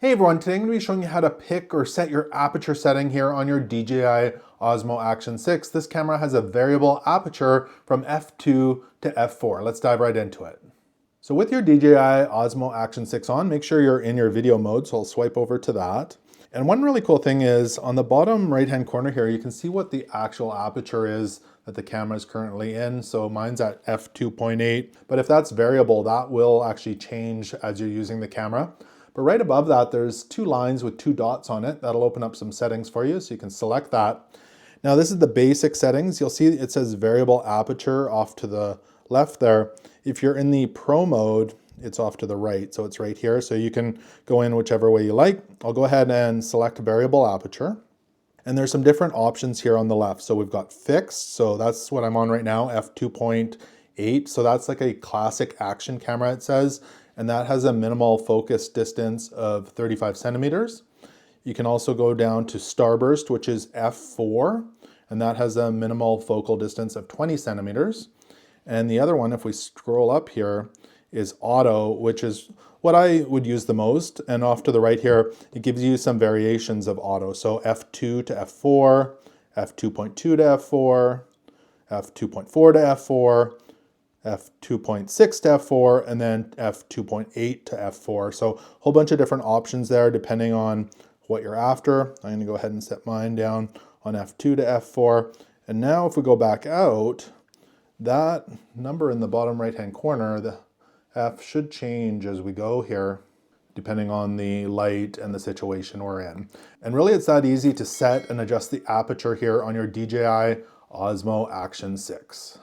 Hey everyone, today I'm going to be showing you how to pick or set your aperture setting here on your DJI Osmo Action 6. This camera has a variable aperture from f2 to f4. Let's dive right into it. So with your DJI Osmo Action 6 on, make sure you're in your video mode, so I'll swipe over to that. And one really cool thing is on the bottom right hand corner here, you can see what the actual aperture is that the camera is currently in. So mine's at f2.8, but if that's variable, that will actually change as you're using the camera. But right above that, there's two lines with two dots on it. That'll open up some settings for you, so you can select that. Now this is the basic settings. You'll see it says variable aperture off to the left there. If you're in the Pro mode, it's off to the right, so it's right here. So you can go in whichever way you like. I'll go ahead and select variable aperture. And there's some different options here on the left. So we've got fixed, so that's what I'm on right now, f2.8. So that's like a classic action camera, it says. And that has a minimal focus distance of 35 centimeters. You can also go down to Starburst, which is f4, and that has a minimal focal distance of 20 centimeters. And the other one, if we scroll up here, is auto, which is what I would use the most. And off to the right here, it gives you some variations of auto. So f2 to f4, f2.2 to f4, f2.4 to f4, f2.6 to f4, and then f2.8 to f4. So a whole bunch of different options there depending on what you're after. I'm gonna go ahead and set mine down on f2 to f4. And now if we go back out, that number in the bottom right hand corner, the f should change as we go here, depending on the light and the situation we're in. And really it's that easy to set and adjust the aperture here on your DJI Osmo Action 6.